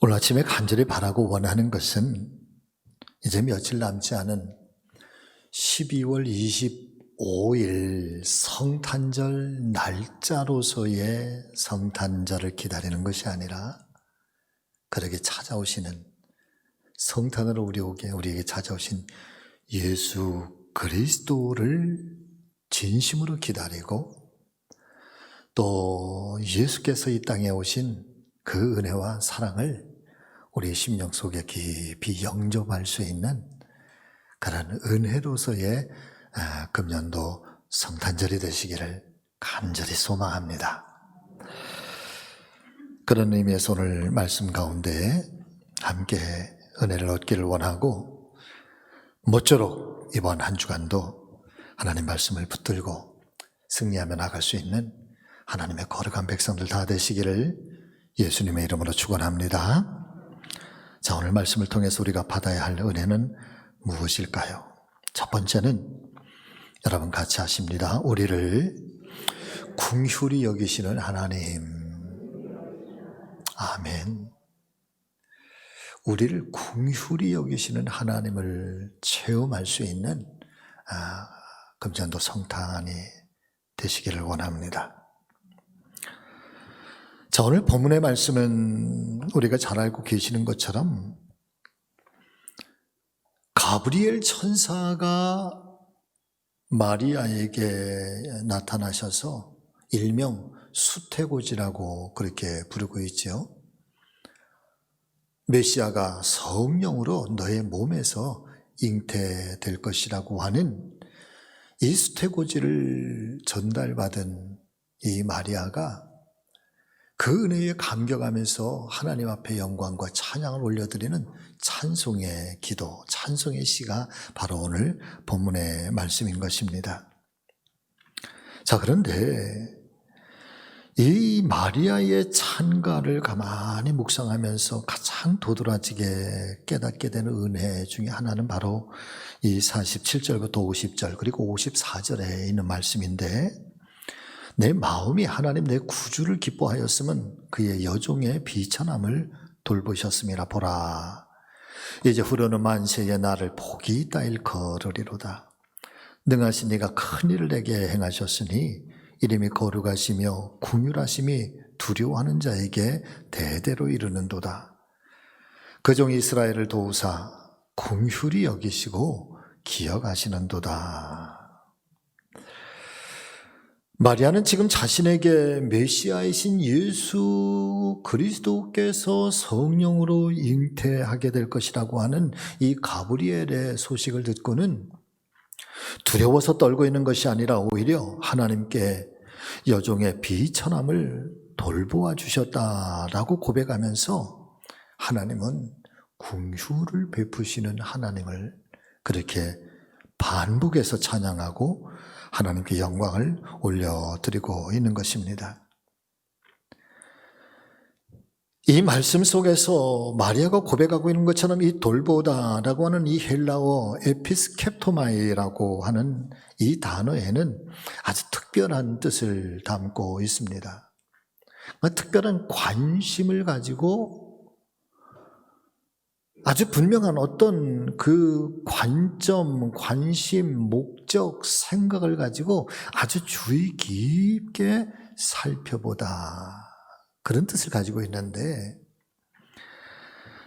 오늘 아침에 간절히 바라고 원하는 것은 이제 며칠 남지 않은 12월 25일 성탄절 날짜로서의 성탄절을 기다리는 것이 아니라 그렇게 찾아오시는 성탄으로 우리에게 찾아오신 예수 그리스도를 진심으로 기다리고 또 예수께서 이 땅에 오신 그 은혜와 사랑을 우리 심령 속에 깊이 영접할 수 있는 그런 은혜로서의 금년도 성탄절이 되시기를 간절히 소망합니다. 그런 의미에서 오늘 말씀 가운데 함께 은혜를 얻기를 원하고 모쪼록 이번 한 주간도 하나님 말씀을 붙들고 승리하며 나갈 수 있는 하나님의 거룩한 백성들 다 되시기를 예수님의 이름으로 축원합니다. 자, 오늘 말씀을 통해서 우리가 받아야 할 은혜는 무엇일까요? 첫 번째는 여러분 같이 하십니다. 우리를 긍휼히 여기시는 하나님. 아멘. 우리를 긍휼히 여기시는 하나님을 체험할 수 있는 금년도 성탄이 되시기를 원합니다. 자, 오늘 본문의 말씀은 우리가 잘 알고 계시는 것처럼 가브리엘 천사가 마리아에게 나타나셔서 일명 수태고지라고 그렇게 부르고 있죠. 메시아가 성령으로 너의 몸에서 잉태될 것이라고 하는 이 수태고지를 전달받은 이 마리아가 그 은혜에 감격하면서 하나님 앞에 영광과 찬양을 올려드리는 찬송의 기도, 찬송의 시가 바로 오늘 본문의 말씀인 것입니다. 자, 그런데 이 마리아의 찬가를 가만히 묵상하면서 가장 도드라지게 깨닫게 되는 은혜 중에 하나는 바로 이 47절부터 50절 그리고 54절에 있는 말씀인데, 내 마음이 하나님 내 구주를 기뻐하였으면 그의 여종의 비천함을 돌보셨음이라. 보라, 이제 후로는 만세의 나를 복이 따일 거르리로다. 능하신 이가 큰 일을 내게 행하셨으니 이름이 거룩하시며 긍휼하심이 두려워하는 자에게 대대로 이르는도다. 그종 이스라엘을 도우사 긍휼히 여기시고 기억하시는도다. 마리아는 지금 자신에게 메시아이신 예수 그리스도께서 성령으로 잉태하게 될 것이라고 하는 이 가브리엘의 소식을 듣고는 두려워서 떨고 있는 것이 아니라 오히려 하나님께 여종의 비천함을 돌보아 주셨다라고 고백하면서 하나님은 긍휼을 베푸시는 하나님을 그렇게 반복해서 찬양하고 하나님께 영광을 올려드리고 있는 것입니다. 이 말씀 속에서 마리아가 고백하고 있는 것처럼 이 돌보다라고 하는 이 헬라어 에피스캡토마이라고 하는 이 단어에는 아주 특별한 뜻을 담고 있습니다. 특별한 관심을 가지고 아주 분명한 어떤 그 관점, 관심, 목적, 생각을 가지고 아주 주의 깊게 살펴보다, 그런 뜻을 가지고 있는데,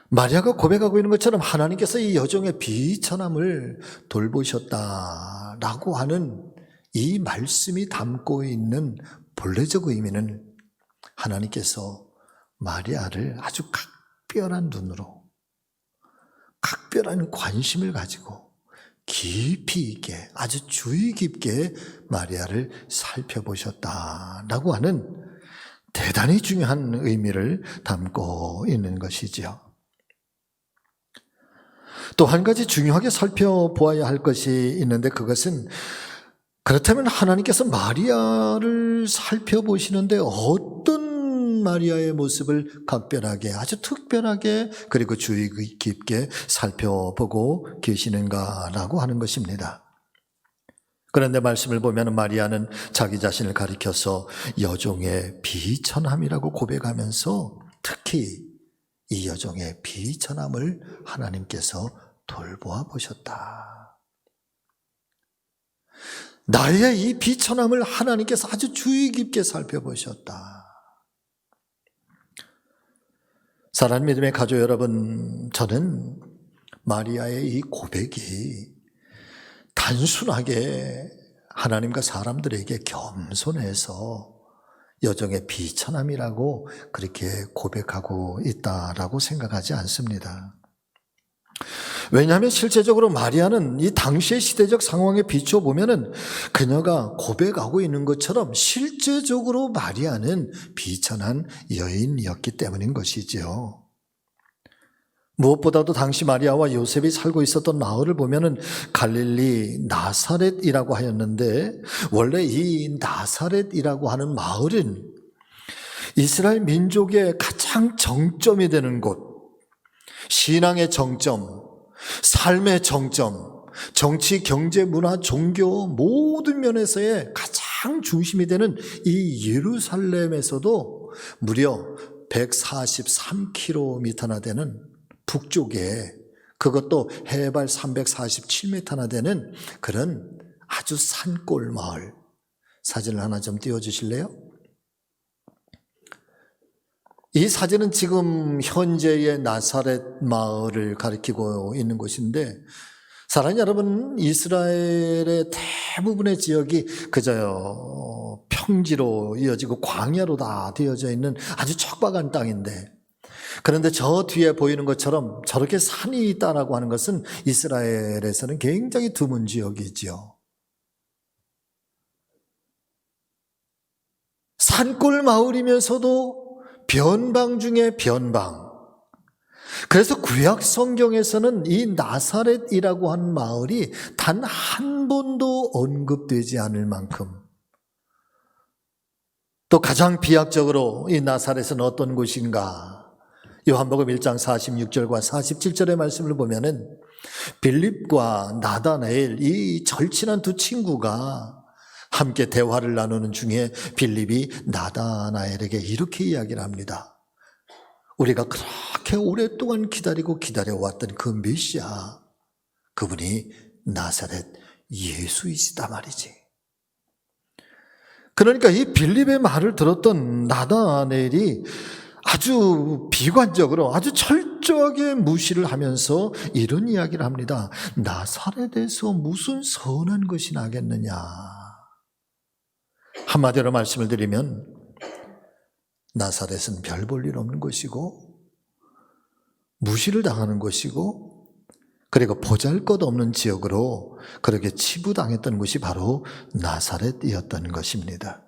마리아가 고백하고 있는 것처럼 하나님께서 이 여종의 비천함을 돌보셨다라고 하는 이 말씀이 담고 있는 본래적 의미는 하나님께서 마리아를 아주 각별한 눈으로, 각별한 관심을 가지고 깊이 있게, 아주 주의 깊게 마리아를 살펴보셨다라고 하는 대단히 중요한 의미를 담고 있는 것이지요. 또 한 가지 중요하게 살펴보아야 할 것이 있는데, 그것은 그렇다면 하나님께서 마리아를 살펴보시는데 어떤 마리아의 모습을 각별하게, 아주 특별하게, 그리고 주의 깊게 살펴보고 계시는가라고 하는 것입니다. 그런데 말씀을 보면 마리아는 자기 자신을 가리켜서 여종의 비천함이라고 고백하면서 특히 이 여종의 비천함을 하나님께서 돌보아 보셨다. 나의 이 비천함을 하나님께서 아주 주의 깊게 살펴보셨다. 사랑하는 믿음의 가족 여러분, 저는 마리아의 이 고백이 단순하게 하나님과 사람들에게 겸손해서 여종의 비천함이라고 그렇게 고백하고 있다라고 생각하지 않습니다. 왜냐하면 실제적으로 마리아는 이 당시의 시대적 상황에 비춰보면은 그녀가 고백하고 있는 것처럼 실제적으로 마리아는 비천한 여인이었기 때문인 것이죠. 무엇보다도 당시 마리아와 요셉이 살고 있었던 마을을 보면은 갈릴리 나사렛이라고 하였는데, 원래 이 나사렛이라고 하는 마을은 이스라엘 민족의 가장 정점이 되는 곳, 신앙의 정점, 삶의 정점, 정치, 경제, 문화, 종교 모든 면에서의 가장 중심이 되는 이 예루살렘에서도 무려 143km나 되는 북쪽에, 그것도 해발 347m나 되는 그런 아주 산골 마을, 사진을 하나 좀 띄워주실래요? 이 사진은 지금 현재의 나사렛 마을을 가리키고 있는 곳인데, 사랑하는 여러분, 이스라엘의 대부분의 지역이 그저 평지로 이어지고 광야로 다 되어져 있는 아주 척박한 땅인데, 그런데 저 뒤에 보이는 것처럼 저렇게 산이 있다라고 하는 것은 이스라엘에서는 굉장히 드문 지역이죠. 산골 마을이면서도 변방 중에 변방. 그래서 구약 성경에서는 이 나사렛이라고 하는 마을이 단 한 번도 언급되지 않을 만큼, 또 가장 비약적으로 이 나사렛은 어떤 곳인가? 요한복음 1장 46절과 47절의 말씀을 보면은 빌립과 나다나엘, 이 절친한 두 친구가 함께 대화를 나누는 중에 빌립이 나다나엘에게 이렇게 이야기를 합니다. 우리가 그렇게 오랫동안 기다려왔던 그 메시아, 그분이 나사렛 예수이시다 말이지. 그러니까 이 빌립의 말을 들었던 나다나엘이 아주 비관적으로, 아주 철저하게 무시를 하면서 이런 이야기를 합니다. 나사렛에서 무슨 선한 것이 나겠느냐. 한마디로 말씀을 드리면 나사렛은 별 볼 일 없는 것이고, 무시를 당하는 것이고, 그리고 보잘것없는 지역으로 그렇게 치부당했던 곳이 바로 나사렛이었던 것입니다.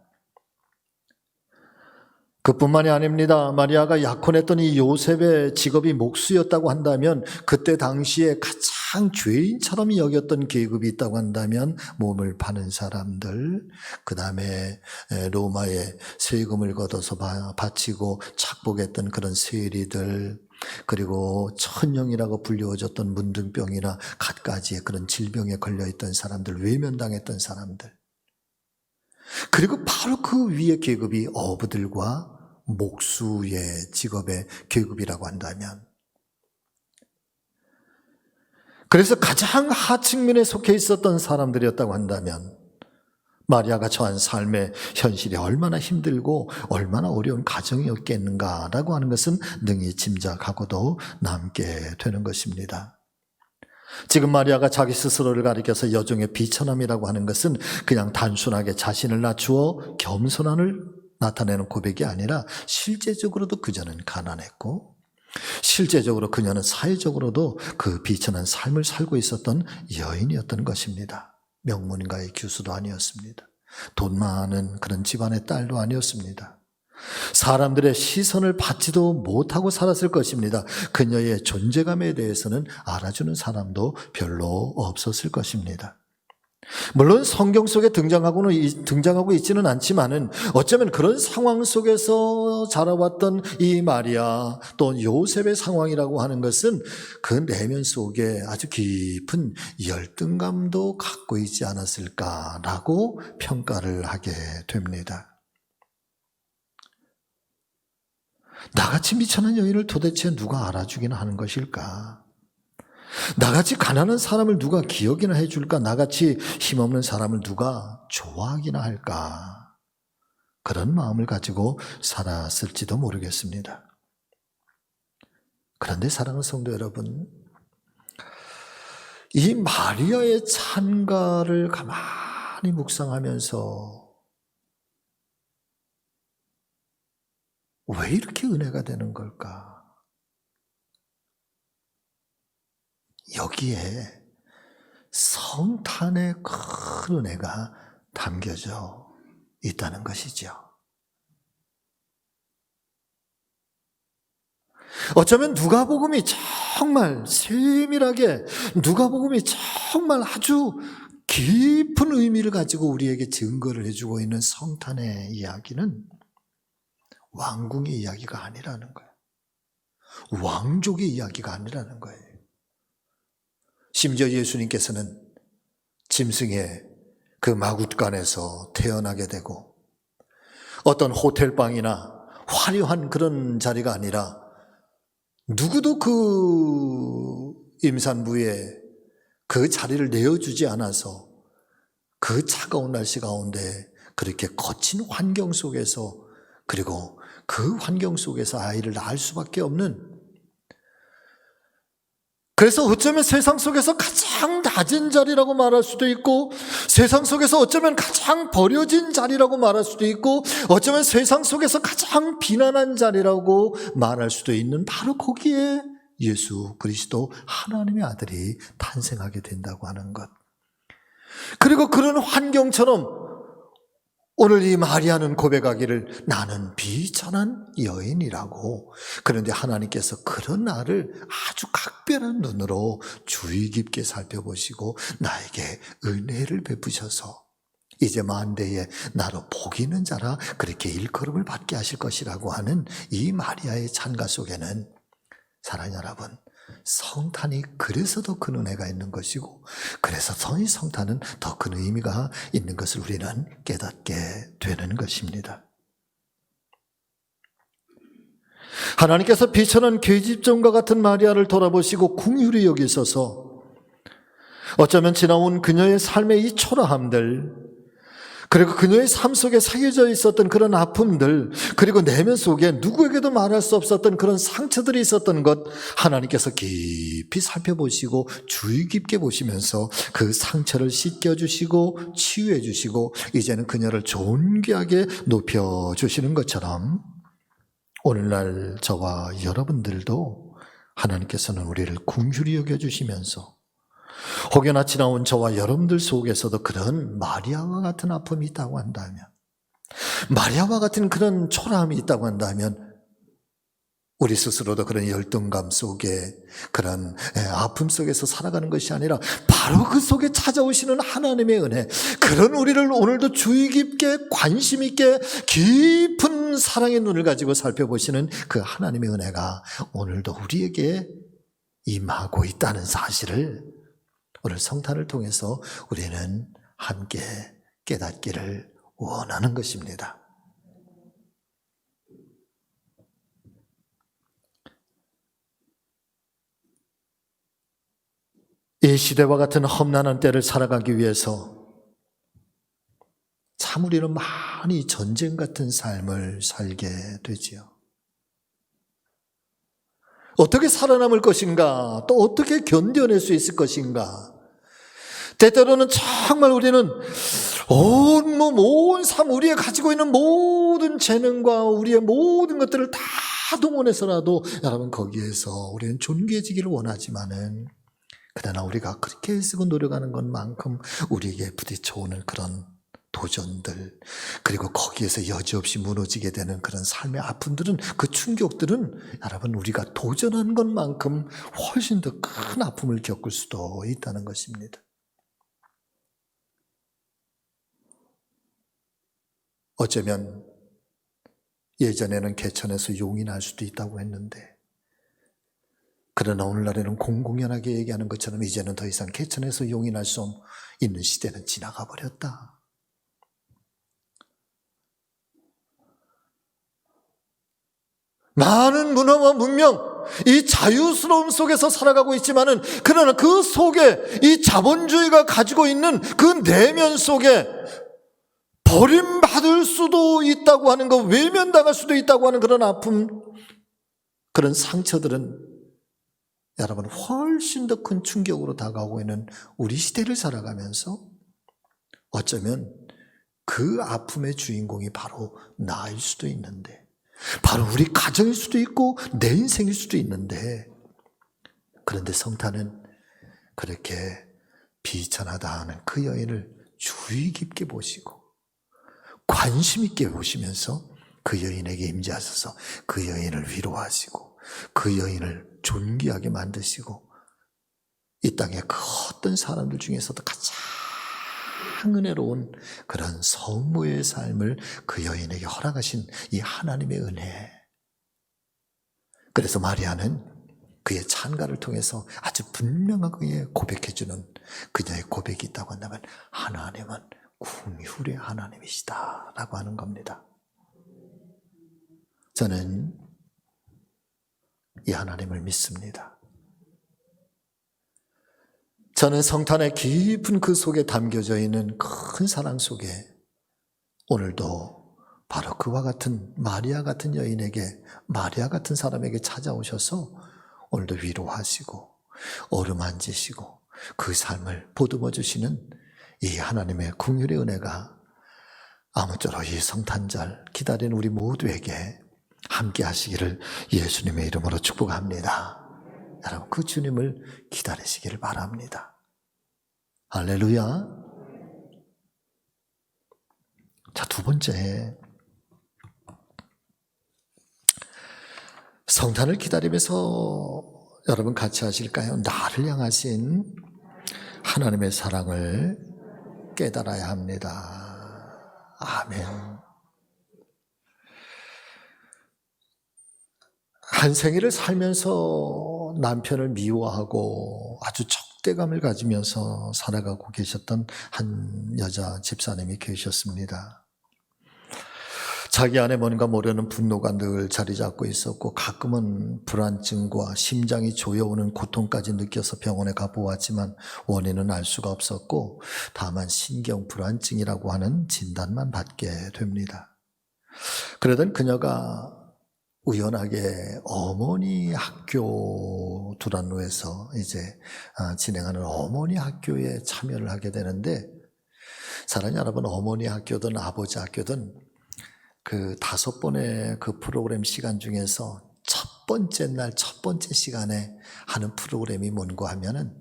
그뿐만이 아닙니다. 마리아가 약혼했던 이 요셉의 직업이 목수였다고 한다면, 그때 당시에 가장 죄인처럼 여겼던 계급이 있다고 한다면 몸을 파는 사람들, 그 다음에 로마에 세금을 걷어서 바치고 착복했던 그런 세리들, 그리고 천령이라고 불려졌던 문둥병이나 갖가지의 그런 질병에 걸려있던 사람들, 외면당했던 사람들, 그리고 바로 그 위의 계급이 어부들과 목수의 직업의 계급이라고 한다면, 그래서 가장 하층면에 속해 있었던 사람들이었다고 한다면, 마리아가 처한 삶의 현실이 얼마나 힘들고 얼마나 어려운 가정이었겠는가라고 하는 것은 능히 짐작하고도 남게 되는 것입니다. 지금 마리아가 자기 스스로를 가리켜서 여종의 비천함이라고 하는 것은 그냥 단순하게 자신을 낮추어 겸손함을 나타내는 고백이 아니라, 실제적으로도 그녀는 가난했고, 실제적으로 그녀는 사회적으로도 그 비천한 삶을 살고 있었던 여인이었던 것입니다. 명문가의 교수도 아니었습니다. 돈 많은 그런 집안의 딸도 아니었습니다. 사람들의 시선을 받지도 못하고 살았을 것입니다. 그녀의 존재감에 대해서는 알아주는 사람도 별로 없었을 것입니다. 물론 성경 속에 등장하고 있지는 않지만은, 어쩌면 그런 상황 속에서 자라왔던 이 마리아, 또 요셉의 상황이라고 하는 것은 그 내면 속에 아주 깊은 열등감도 갖고 있지 않았을까라고 평가를 하게 됩니다. 나같이 미천한 여인을 도대체 누가 알아주기나 하는 것일까? 나같이 가난한 사람을 누가 기억이나 해줄까? 나같이 힘없는 사람을 누가 좋아하기나 할까? 그런 마음을 가지고 살았을지도 모르겠습니다. 그런데 사랑하는 성도 여러분, 이 마리아의 찬가를 가만히 묵상하면서 왜 이렇게 은혜가 되는 걸까? 여기에 성탄의 큰 은혜가 담겨져 있다는 것이죠. 어쩌면 누가복음이 정말 세밀하게, 누가복음이 정말 아주 깊은 의미를 가지고 우리에게 증거를 해주고 있는 성탄의 이야기는 왕궁의 이야기가 아니라는 거예요. 왕족의 이야기가 아니라는 거예요. 심지어 예수님께서는 짐승의 그 마굿간에서 태어나게 되고 어떤 호텔방이나 화려한 그런 자리가 아니라 누구도 그 임산부에 그 자리를 내어주지 않아서 그 차가운 날씨 가운데 그렇게 거친 환경 속에서, 그리고 그 환경 속에서 아이를 낳을 수밖에 없는, 그래서 어쩌면 세상 속에서 가장 낮은 자리라고 말할 수도 있고, 세상 속에서 어쩌면 가장 버려진 자리라고 말할 수도 있고, 어쩌면 세상 속에서 가장 비난한 자리라고 말할 수도 있는, 바로 거기에 예수 그리스도 하나님의 아들이 탄생하게 된다고 하는 것. 그리고 그런 환경처럼 오늘 이 마리아는 고백하기를 나는 비천한 여인이라고. 그런데 하나님께서 그런 나를 아주 각별한 눈으로 주의 깊게 살펴보시고 나에게 은혜를 베푸셔서 이제 만대에 나로 복 있는 자라 그렇게 일컬음을 받게 하실 것이라고 하는 이 마리아의 찬가 속에는, 사랑하는 여러분, 성탄이 그래서 더 큰 은혜가 있는 것이고, 그래서 이 성탄은 더 큰 의미가 있는 것을 우리는 깨닫게 되는 것입니다. 하나님께서 비천한 계집종과 같은 마리아를 돌아보시고 긍휼히 여기셔서 어쩌면 지나온 그녀의 삶의 이 초라함들, 그리고 그녀의 삶 속에 새겨져 있었던 그런 아픔들, 그리고 내면 속에 누구에게도 말할 수 없었던 그런 상처들이 있었던 것, 하나님께서 깊이 살펴보시고 주의 깊게 보시면서 그 상처를 씻겨주시고 치유해 주시고 이제는 그녀를 존귀하게 높여주시는 것처럼 오늘날 저와 여러분들도 하나님께서는 우리를 긍휼히 여겨주시면서 혹여나 지나온 저와 여러분들 속에서도 그런 마리아와 같은 아픔이 있다고 한다면, 마리아와 같은 그런 초라함이 있다고 한다면, 우리 스스로도 그런 열등감 속에, 그런 아픔 속에서 살아가는 것이 아니라 바로 그 속에 찾아오시는 하나님의 은혜, 그런 우리를 오늘도 주의 깊게 관심 있게 깊은 사랑의 눈을 가지고 살펴보시는 그 하나님의 은혜가 오늘도 우리에게 임하고 있다는 사실을 오늘 성탄을 통해서 우리는 함께 깨닫기를 원하는 것입니다. 이 시대와 같은 험난한 때를 살아가기 위해서 참 우리는 많이 전쟁 같은 삶을 살게 되지요. 어떻게 살아남을 것인가? 또 어떻게 견뎌낼 수 있을 것인가? 때때로는 정말 우리는 온 삶, 우리가 가지고 있는 모든 재능과 우리의 모든 것들을 다 동원해서라도 여러분 거기에서 우리는 존귀해지기를 원하지만은, 그러나 우리가 그렇게 애쓰고 노력하는 것만큼 우리에게 부딪혀오는 그런 도전들, 그리고 거기에서 여지없이 무너지게 되는 그런 삶의 아픔들은, 그 충격들은 여러분 우리가 도전하는 것만큼 훨씬 더 큰 아픔을 겪을 수도 있다는 것입니다. 어쩌면 예전에는 개천에서 용이 날 수도 있다고 했는데, 그러나 오늘날에는 공공연하게 얘기하는 것처럼 이제는 더 이상 개천에서 용이 날 수 있는 시대는 지나가 버렸다. 많은 문화와 문명, 이 자유스러움 속에서 살아가고 있지만은, 그러나 그 속에 이 자본주의가 가지고 있는 그 내면 속에 버림받을 수도 있다고 하는 것, 외면당할 수도 있다고 하는 그런 아픔, 그런 상처들은 여러분 훨씬 더 큰 충격으로 다가오고 있는 우리 시대를 살아가면서 어쩌면 그 아픔의 주인공이 바로 나일 수도 있는데, 바로 우리 가정일 수도 있고 내 인생일 수도 있는데, 그런데 성탄은 그렇게 비천하다 하는 그 여인을 주의 깊게 보시고 관심 있게 보시면서 그 여인에게 임재하셔서 그 여인을 위로하시고 그 여인을 존귀하게 만드시고 이 땅의 그 어떤 사람들 중에서도 가장 은혜로운 그런 성모의 삶을 그 여인에게 허락하신 이 하나님의 은혜. 그래서 마리아는 그의 찬가를 통해서 아주 분명하게 고백해주는 그녀의 고백이 있다고 한다면, 하나님은 긍휼의 하나님이시다 라고 하는 겁니다. 저는 이 하나님을 믿습니다. 저는 성탄의 깊은 그 속에 담겨져 있는 큰 사랑 속에 오늘도 바로 그와 같은 마리아 같은 여인에게, 마리아 같은 사람에게 찾아오셔서 오늘도 위로하시고 어루만지시고 그 삶을 보듬어 주시는 이 하나님의 긍휼의 은혜가 아무쪼록 이 성탄절 기다리는 우리 모두에게 함께 하시기를 예수님의 이름으로 축복합니다. 여러분, 그 주님을 기다리시기를 바랍니다. 할렐루야. 자, 두 번째, 성탄을 기다리면서 여러분 같이 하실까요? 나를 향하신 하나님의 사랑을 깨달아야 합니다. 아멘. 한 생애를 살면서 남편을 미워하고 아주 적대감을 가지면서 살아가고 계셨던 한 여자 집사님이 계셨습니다. 자기 안에 뭔가 모르는 분노가 늘 자리 잡고 있었고, 가끔은 불안증과 심장이 조여오는 고통까지 느껴서 병원에 가보았지만 원인은 알 수가 없었고, 다만 신경불안증이라고 하는 진단만 받게 됩니다. 그러던 그녀가 우연하게 어머니 학교 두란노에서 이제 진행하는 어머니 학교에 참여를 하게 되는데, 사랑하는 여러분, 어머니 학교든 아버지 학교든 그 5번의 그 프로그램 시간 중에서 첫 번째 날, 첫 번째 시간에 하는 프로그램이 뭔가 하면은,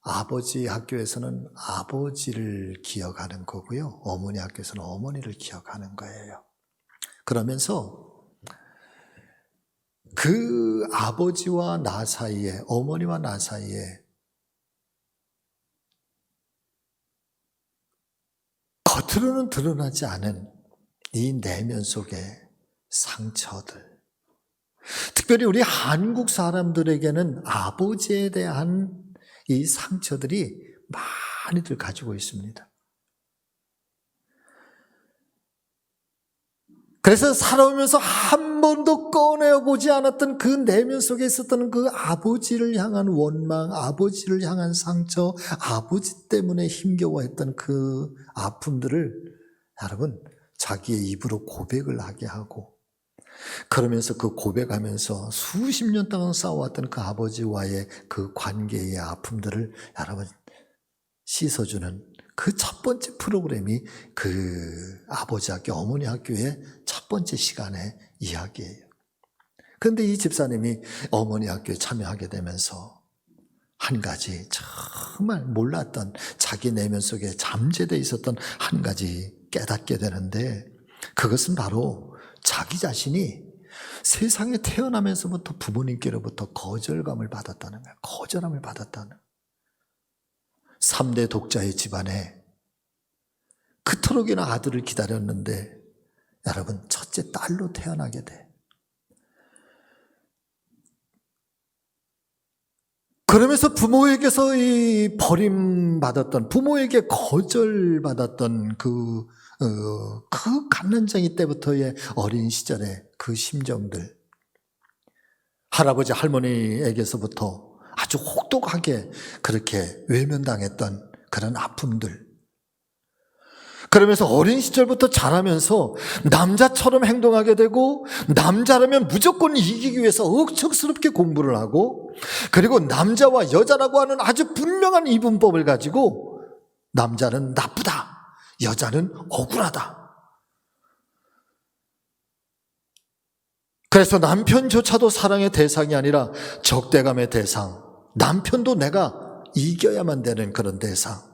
아버지 학교에서는 아버지를 기억하는 거고요, 어머니 학교에서는 어머니를 기억하는 거예요. 그러면서 그 아버지와 나 사이에, 어머니와 나 사이에 겉으로는 드러나지 않은 이 내면 속의 상처들, 특별히 우리 한국 사람들에게는 아버지에 대한 이 상처들이 많이들 가지고 있습니다. 그래서 살아오면서 한 번도 꺼내보지 않았던 그 내면 속에 있었던 그 아버지를 향한 원망, 아버지를 향한 상처, 아버지 때문에 힘겨워했던 그 아픔들을 여러분 자기의 입으로 고백을 하게 하고, 그러면서 그 고백하면서 수십 년 동안 싸워왔던 그 아버지와의 그 관계의 아픔들을 여러분 씻어주는 그 첫 번째 프로그램이 그 아버지 학교, 어머니 학교의 첫 번째 시간의 이야기예요. 그런데 이 집사님이 어머니 학교에 참여하게 되면서 한 가지 정말 몰랐던, 자기 내면 속에 잠재되어 있었던 한 가지 깨닫게 되는데, 그것은 바로 자기 자신이 세상에 태어나면서부터 부모님께로부터 거절감을 받았다는 거예요. 거절함을 받았다는. 3대 독자의 집안에 그토록이나 아들을 기다렸는데 여러분 첫째 딸로 태어나게 돼. 그러면서 부모에게서 이 버림받았던, 부모에게 거절받았던 그 갓난쟁이 때부터의 어린 시절의 그 심정들, 할아버지 할머니에게서부터 아주 혹독하게 그렇게 외면당했던 그런 아픔들. 그러면서 어린 시절부터 자라면서 남자처럼 행동하게 되고, 남자라면 무조건 이기기 위해서 억척스럽게 공부를 하고, 그리고 남자와 여자라고 하는 아주 분명한 이분법을 가지고 남자는 나쁘다, 여자는 억울하다. 그래서 남편조차도 사랑의 대상이 아니라 적대감의 대상, 남편도 내가 이겨야만 되는 그런 대상.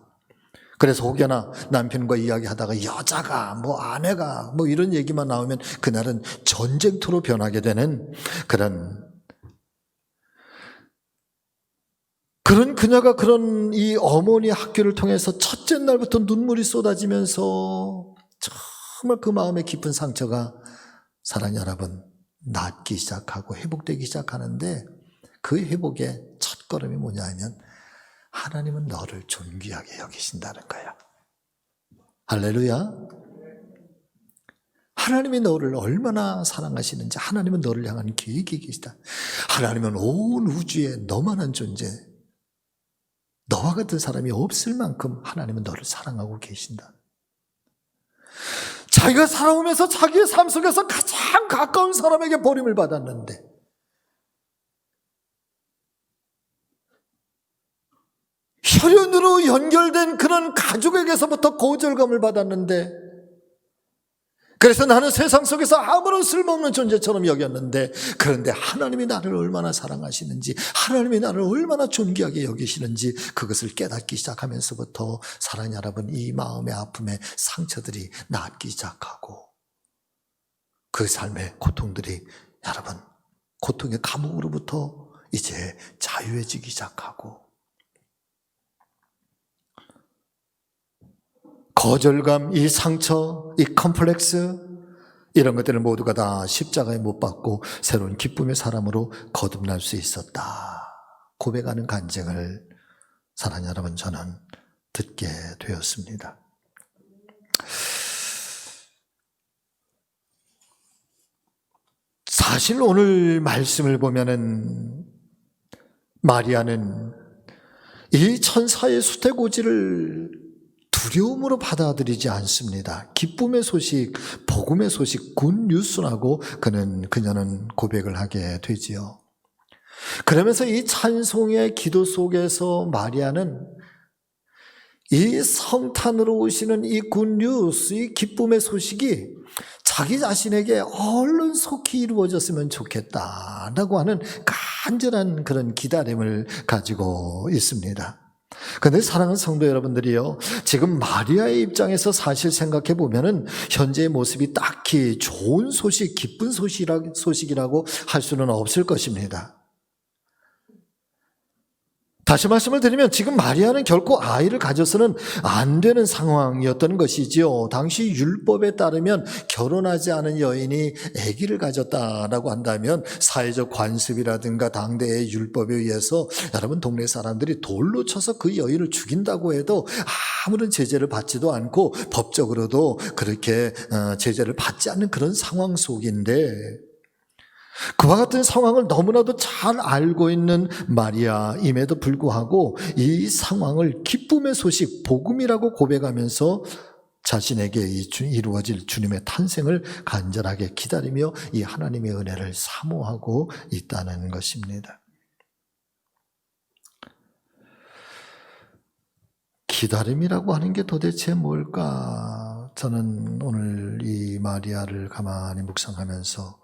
그래서 혹여나 남편과 이야기하다가 여자가 아내가 이런 얘기만 나오면 그날은 전쟁터로 변하게 되는 그런 그녀가 그런 이 어머니 학교를 통해서 첫째 날부터 눈물이 쏟아지면서 정말 그 마음의 깊은 상처가 사랑하는 여러분 낫기 시작하고 회복되기 시작하는데, 그 회복의 첫걸음이 뭐냐 하면 하나님은 너를 존귀하게 여기신다는 거야. 할렐루야. 하나님이 너를 얼마나 사랑하시는지, 하나님은 너를 향한 계획이 계시다. 하나님은 온 우주에 너만한 존재, 너와 같은 사람이 없을 만큼 하나님은 너를 사랑하고 계신다. 자기가 살아오면서 자기의 삶 속에서 가장 가까운 사람에게 버림을 받았는데, 혈연으로 연결된 그런 가족에게서부터 거절감을 받았는데, 그래서 나는 세상 속에서 아무런 쓸모없는 존재처럼 여겼는데, 그런데 하나님이 나를 얼마나 사랑하시는지, 하나님이 나를 얼마나 존귀하게 여기시는지 그것을 깨닫기 시작하면서부터 사랑하는 여러분, 이 마음의 아픔의 상처들이 낫기 시작하고, 그 삶의 고통들이 여러분 고통의 감옥으로부터 이제 자유해지기 시작하고, 거절감, 이 상처, 이 컴플렉스, 이런 것들을 모두가 다 십자가에 못 박고 새로운 기쁨의 사람으로 거듭날 수 있었다 고백하는 간증을 사랑하는 여러분 저는 듣게 되었습니다. 사실 오늘 말씀을 보면은 마리아는 이 천사의 수태고지를 두려움으로 받아들이지 않습니다. 기쁨의 소식, 복음의 소식, 굿뉴스라고 그녀는 고백을 하게 되지요. 그러면서 이 찬송의 기도 속에서 마리아는 이 성탄으로 오시는 이 굿뉴스, 이 기쁨의 소식이 자기 자신에게 얼른 속히 이루어졌으면 좋겠다라고 하는 간절한 그런 기다림을 가지고 있습니다. 그런데 사랑하는 성도 여러분들이요, 지금 마리아의 입장에서 사실 생각해 보면은 현재의 모습이 딱히 좋은 소식, 기쁜 소식이라고 할 수는 없을 것입니다. 다시 말씀을 드리면 지금 마리아는 결코 아이를 가져서는 안 되는 상황이었던 것이지요. 당시 율법에 따르면 결혼하지 않은 여인이 아기를 가졌다라고 한다면 사회적 관습이라든가 당대의 율법에 의해서 여러분 동네 사람들이 돌로 쳐서 그 여인을 죽인다고 해도 아무런 제재를 받지도 않고 법적으로도 그렇게 제재를 받지 않는 그런 상황 속인데, 그와 같은 상황을 너무나도 잘 알고 있는 마리아임에도 불구하고 이 상황을 기쁨의 소식, 복음이라고 고백하면서 자신에게 이루어질 주님의 탄생을 간절하게 기다리며 이 하나님의 은혜를 사모하고 있다는 것입니다. 기다림이라고 하는 게 도대체 뭘까? 저는 오늘 이 마리아를 가만히 묵상하면서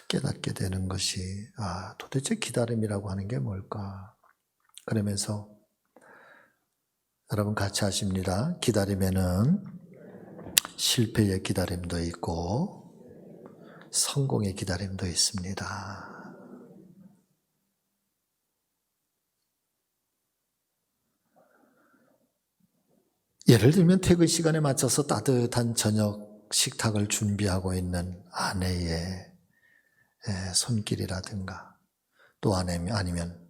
깨닫게 되는 것이 도대체 기다림이라고 하는 게 뭘까? 그러면서 여러분 같이 하십니다. 기다림에는 실패의 기다림도 있고 성공의 기다림도 있습니다. 예를 들면 퇴근 시간에 맞춰서 따뜻한 저녁 식탁을 준비하고 있는 아내의 손길이라든가, 또 아니면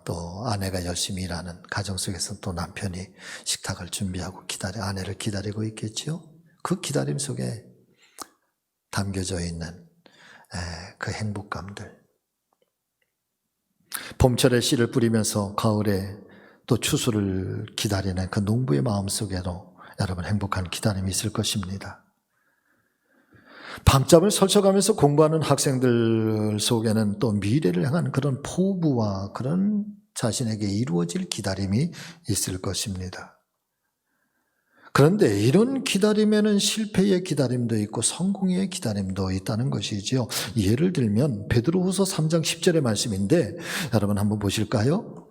또 아내가 열심히 일하는 가정 속에서 또 남편이 식탁을 준비하고 아내를 기다리고 있겠죠. 그 기다림 속에 담겨져 있는 그 행복감들, 봄철에 씨를 뿌리면서 가을에 또 추수를 기다리는 그 농부의 마음속에도 여러분 행복한 기다림이 있을 것입니다. 밤잠을 설쳐가면서 공부하는 학생들 속에는 또 미래를 향한 그런 포부와 그런 자신에게 이루어질 기다림이 있을 것입니다. 그런데 이런 기다림에는 실패의 기다림도 있고 성공의 기다림도 있다는 것이지요. 예를 들면 베드로후서 3장 10절의 말씀인데 여러분 한번 보실까요?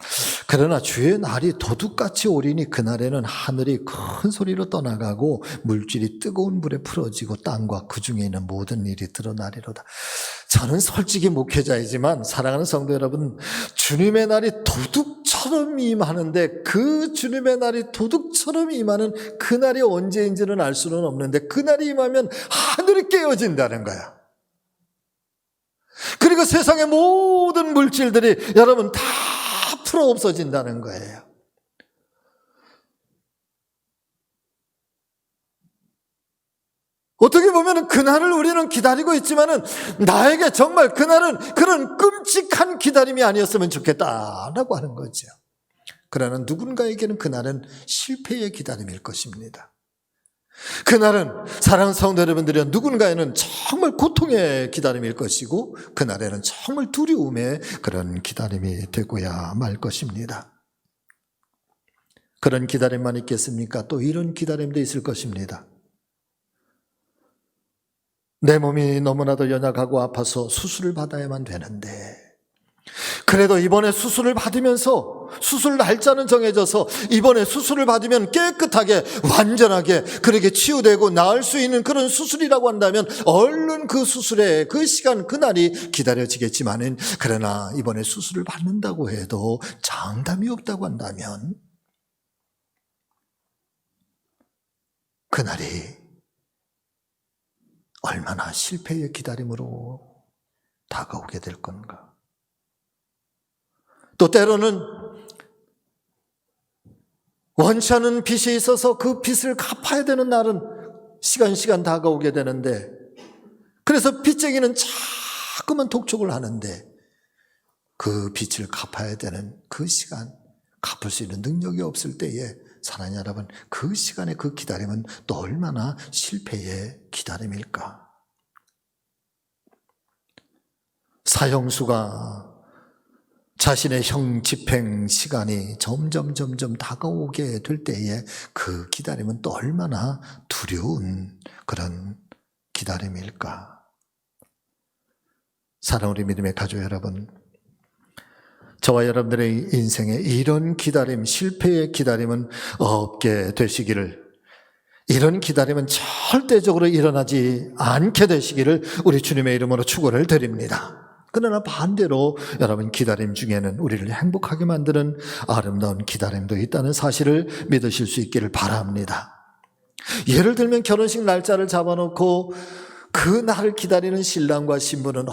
그러나 주의 날이 도둑같이 오리니 그날에는 하늘이 큰 소리로 떠나가고 물질이 뜨거운 불에 풀어지고 땅과 그 중에 있는 모든 일이 드러나리로다. 저는 솔직히 목회자이지만 사랑하는 성도 여러분, 주님의 날이 도둑처럼 임하는데 그 주님의 날이 도둑처럼 임하는 그날이 언제인지는 알 수는 없는데 그날이 임하면 하늘이 깨어진다는 거야. 그리고 세상의 모든 물질들이 여러분 다 풀어 없어진다는 거예요. 어떻게 보면 그날을 우리는 기다리고 있지만은 나에게 정말 그날은 그런 끔찍한 기다림이 아니었으면 좋겠다라고 하는 거죠. 그러나 누군가에게는 그날은 실패의 기다림일 것입니다. 그날은 사랑하는 성도 여러분들이 누군가에는 정말 고통의 기다림일 것이고 그날에는 정말 두려움의 그런 기다림이 되고야 말 것입니다. 그런 기다림만 있겠습니까? 또 이런 기다림도 있을 것입니다. 내 몸이 너무나도 연약하고 아파서 수술을 받아야만 되는데 그래도 이번에 수술을 받으면서 수술 날짜는 정해져서 이번에 수술을 받으면 깨끗하게 완전하게 그렇게 치유되고 나을 수 있는 그런 수술이라고 한다면 얼른 그 수술의 그 시간 그날이 기다려지겠지만은 그러나 이번에 수술을 받는다고 해도 장담이 없다고 한다면 그날이 얼마나 실패의 기다림으로 다가오게 될 건가. 또 때로는 원치 않은 빚이 있어서 그 빚을 갚아야 되는 날은 시간 다가오게 되는데 그래서 빚쟁이는 자꾸만 독촉을 하는데 그 빚을 갚아야 되는 그 시간, 갚을 수 있는 능력이 없을 때에 사랑하는 여러분, 그 시간의 그 기다림은 또 얼마나 실패의 기다림일까. 사형수가 자신의 형 집행 시간이 점점 다가오게 될 때에 그 기다림은 또 얼마나 두려운 그런 기다림일까. 사랑하는 우리 믿음의 가족 여러분, 저와 여러분들의 인생에 이런 기다림, 실패의 기다림은 없게 되시기를, 이런 기다림은 절대적으로 일어나지 않게 되시기를 우리 주님의 이름으로 축원을 드립니다. 그러나 반대로 여러분 기다림 중에는 우리를 행복하게 만드는 아름다운 기다림도 있다는 사실을 믿으실 수 있기를 바랍니다. 예를 들면 결혼식 날짜를 잡아놓고 그 날을 기다리는 신랑과 신부는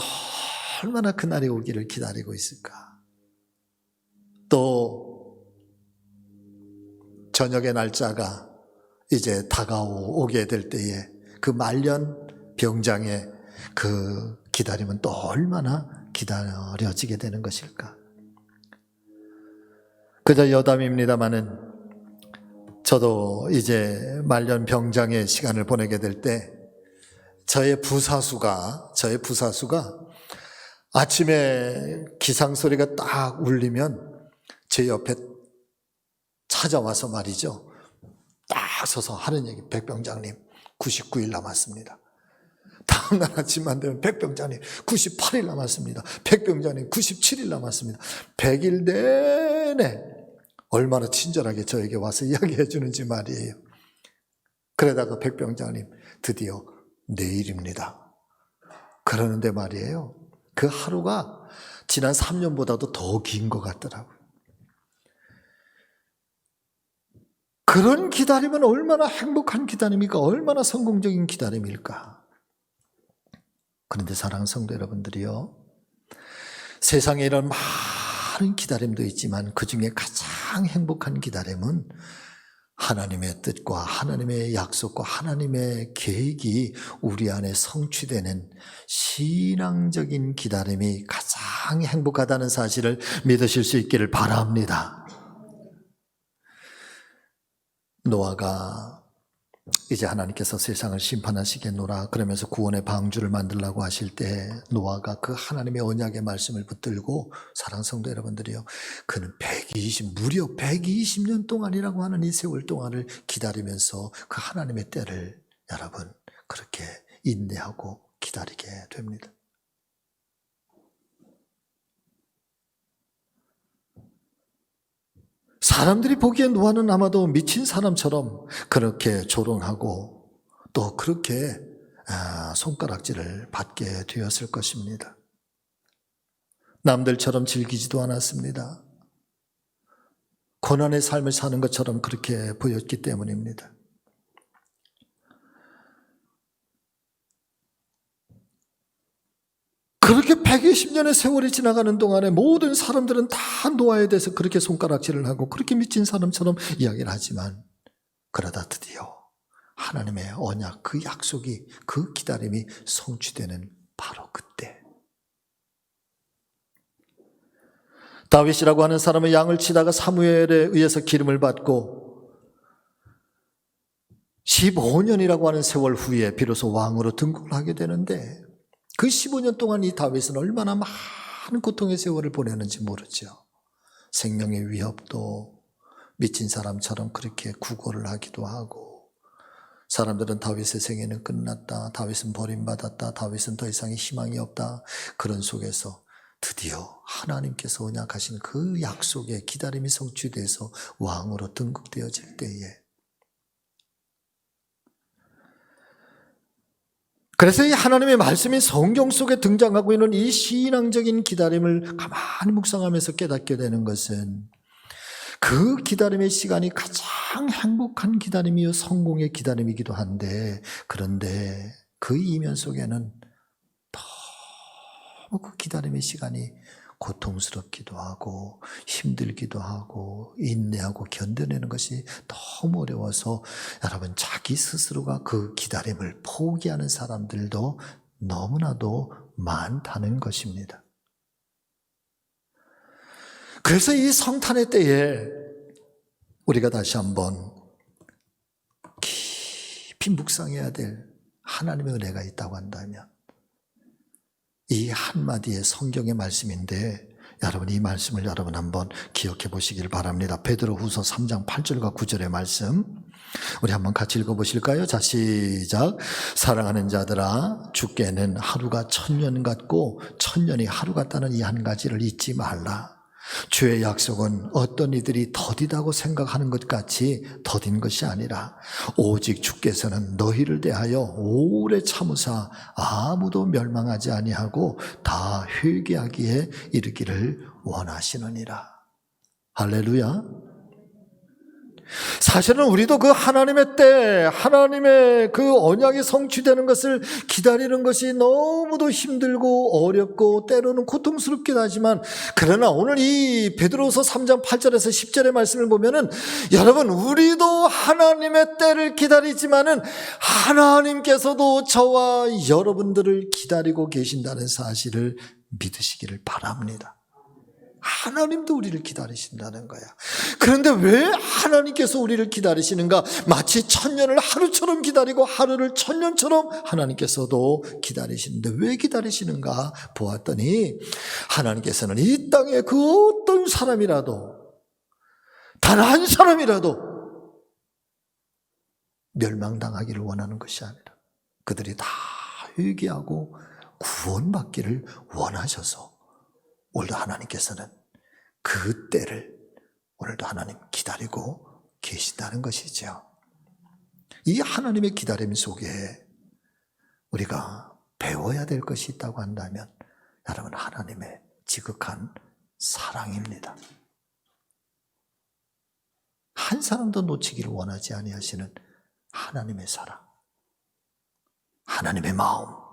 얼마나 그 날이 오기를 기다리고 있을까. 또 저녁의 날짜가 이제 다가오게 될 때에 그 말년 병장의 그 기다림은 또 얼마나 기다려지게 되는 것일까. 그저 여담입니다마는 저도 이제 말년 병장의 시간을 보내게 될 때 저의 부사수가 아침에 기상소리가 딱 울리면 제 옆에 찾아와서 말이죠. 딱 서서 하는 얘기, 백병장님 99일 남았습니다. 다음날 아침만 되면 백병장님 98일 남았습니다. 백병장님 97일 남았습니다. 100일 내내 얼마나 친절하게 저에게 와서 이야기해 주는지 말이에요. 그러다가 백병장님 드디어 내일입니다. 그러는데 말이에요. 그 하루가 지난 3년보다도 더 긴 것 같더라고요. 그런 기다림은 얼마나 행복한 기다림일까? 얼마나 성공적인 기다림일까? 그런데 사랑하는 성도 여러분들이요, 세상에 이런 많은 기다림도 있지만 그 중에 가장 행복한 기다림은 하나님의 뜻과 하나님의 약속과 하나님의 계획이 우리 안에 성취되는 신앙적인 기다림이 가장 행복하다는 사실을 믿으실 수 있기를 바랍니다. 노아가 이제 하나님께서 세상을 심판하시겠노라 그러면서 구원의 방주를 만들라고 하실 때 노아가 그 하나님의 언약의 말씀을 붙들고, 사랑하는 성도 여러분들이요, 그는 무려 120년 동안이라고 하는 이 세월 동안을 기다리면서 그 하나님의 때를 여러분 그렇게 인내하고 기다리게 됩니다. 사람들이 보기엔 노아는 아마도 미친 사람처럼 그렇게 조롱하고 또 그렇게 손가락질을 받게 되었을 것입니다. 남들처럼 즐기지도 않았습니다. 고난의 삶을 사는 것처럼 그렇게 보였기 때문입니다. 그렇게 120년의 세월이 지나가는 동안에 모든 사람들은 다 노아에 대해서 그렇게 손가락질을 하고 그렇게 미친 사람처럼 이야기를 하지만, 그러다 드디어 하나님의 언약, 그 약속이, 그 기다림이 성취되는 바로 그때, 다윗이라고 하는 사람은 양을 치다가 사무엘에 의해서 기름을 받고 15년이라고 하는 세월 후에 비로소 왕으로 등극을 하게 되는데, 그 15년 동안 이 다윗은 얼마나 많은 고통의 세월을 보내는지 모르죠. 생명의 위협도 미친 사람처럼 그렇게 구걸을 하기도 하고, 사람들은 다윗의 생애는 끝났다, 다윗은 버림받았다, 다윗은 더 이상의 희망이 없다. 그런 속에서 드디어 하나님께서 언약하신 그 약속의 기다림이 성취돼서 왕으로 등극되어질 때에, 그래서 이 하나님의 말씀이 성경 속에 등장하고 있는 이 신앙적인 기다림을 가만히 묵상하면서 깨닫게 되는 것은, 그 기다림의 시간이 가장 행복한 기다림이요 성공의 기다림이기도 한데, 그런데 그 이면 속에는 너무 그 기다림의 시간이 고통스럽기도 하고 힘들기도 하고 인내하고 견뎌내는 것이 너무 어려워서 여러분 자기 스스로가 그 기다림을 포기하는 사람들도 너무나도 많다는 것입니다. 그래서 이 성탄의 때에 우리가 다시 한번 깊이 묵상해야 될 하나님의 은혜가 있다고 한다면, 이 한마디의 성경의 말씀인데 여러분 이 말씀을 여러분 한번 기억해 보시길 바랍니다. 베드로후서 3장 8절과 9절의 말씀 우리 한번 같이 읽어보실까요? 자, 시작. 사랑하는 자들아, 주께는 하루가 1000년 같고 1000년이 하루 같다는 이 한 가지를 잊지 말라. 주의 약속은 어떤 이들이 더디다고 생각하는 것 같이 더딘 것이 아니라 오직 주께서는 너희를 대하여 오래 참으사 아무도 멸망하지 아니하고 다 회개하기에 이르기를 원하시느니라. 할렐루야. 사실은 우리도 그 하나님의 때, 하나님의 그 언약이 성취되는 것을 기다리는 것이 너무도 힘들고 어렵고 때로는 고통스럽기도 하지만, 그러나 오늘 이 베드로서 3장 8절에서 10절의 말씀을 보면은 여러분 우리도 하나님의 때를 기다리지만은 하나님께서도 저와 여러분들을 기다리고 계신다는 사실을 믿으시기를 바랍니다. 하나님도 우리를 기다리신다는 거야. 그런데 왜 하나님께서 우리를 기다리시는가? 마치 1000년을 하루처럼 기다리고 하루를 1000년처럼 하나님께서도 기다리시는데 왜 기다리시는가 보았더니, 하나님께서는 이 땅에 그 어떤 사람이라도, 단 한 사람이라도 멸망당하기를 원하는 것이 아니라 그들이 다 회개하고 구원받기를 원하셔서 오늘도 하나님께서는 그 때를 오늘도 하나님 기다리고 계신다는 것이죠. 이 하나님의 기다림 속에 우리가 배워야 될 것이 있다고 한다면 여러분 하나님의 지극한 사랑입니다. 한 사람도 놓치기를 원하지 아니하시는 하나님의 사랑, 하나님의 마음.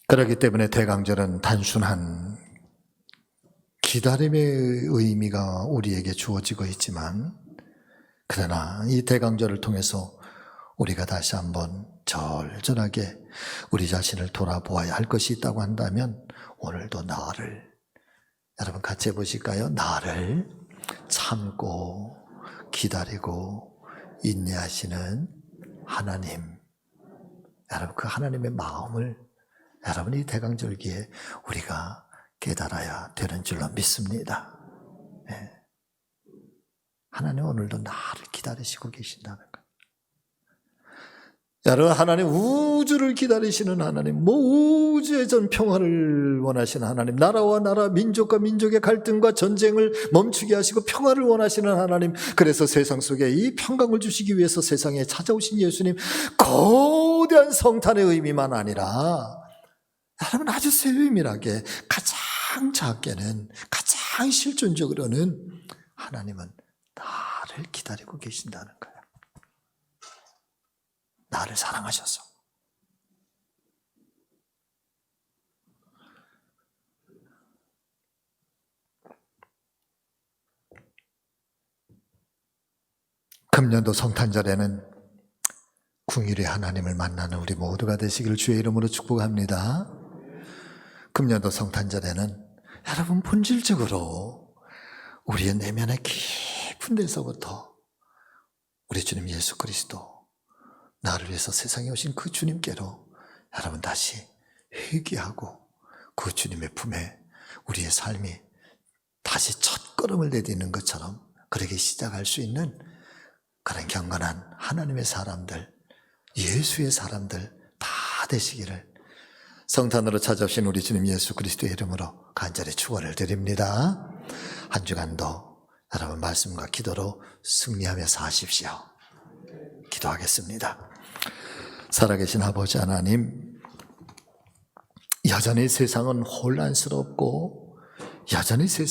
그렇기 때문에 대강절은 단순한 기다림의 의미가 우리에게 주어지고 있지만, 그러나 이 대강절을 통해서 우리가 다시 한번 절절하게 우리 자신을 돌아보아야 할 것이 있다고 한다면 오늘도 나를, 여러분 같이 해보실까요? 나를 참고 기다리고 인내하시는 하나님, 여러분 그 하나님의 마음을 여러분 이 대강절기에 우리가 깨달아야 되는 줄로 믿습니다. 네. 하나님 오늘도 나를 기다리시고 계신다는 거예요. 여러분 하나님 우주를 기다리시는 하나님, 우주의 전 평화를 원하시는 하나님, 나라와 나라, 민족과 민족의 갈등과 전쟁을 멈추게 하시고 평화를 원하시는 하나님, 그래서 세상 속에 이 평강을 주시기 위해서 세상에 찾아오신 예수님, 거대한 성탄의 의미만 아니라 여러분 아주 세밀하게 가장 작게는, 가장 실존적으로는 하나님은 나를 기다리고 계신다는 거예요. 나를 사랑하셔서. 금년도 성탄절에는 궁일의 하나님을 만나는 우리 모두가 되시기를 주의 이름으로 축복합니다. 금년도 성탄절에는 여러분 본질적으로 우리의 내면의 깊은 데서부터 우리 주님 예수 그리스도, 나를 위해서 세상에 오신 그 주님께로 여러분 다시 회귀하고 그 주님의 품에 우리의 삶이 다시 첫걸음을 내딛는 것처럼 그렇게 시작할 수 있는 그런 경건한 하나님의 사람들, 예수의 사람들 다 되시기를 성탄으로 찾아오신 우리 주님 예수 그리스도의 이름으로 간절히 축원을 드립니다. 한 주간도 여러분 말씀과 기도로 승리하며 사십시오. 기도하겠습니다. 살아계신 아버지 하나님, 여전히 세상은 혼란스럽고 여전히 세상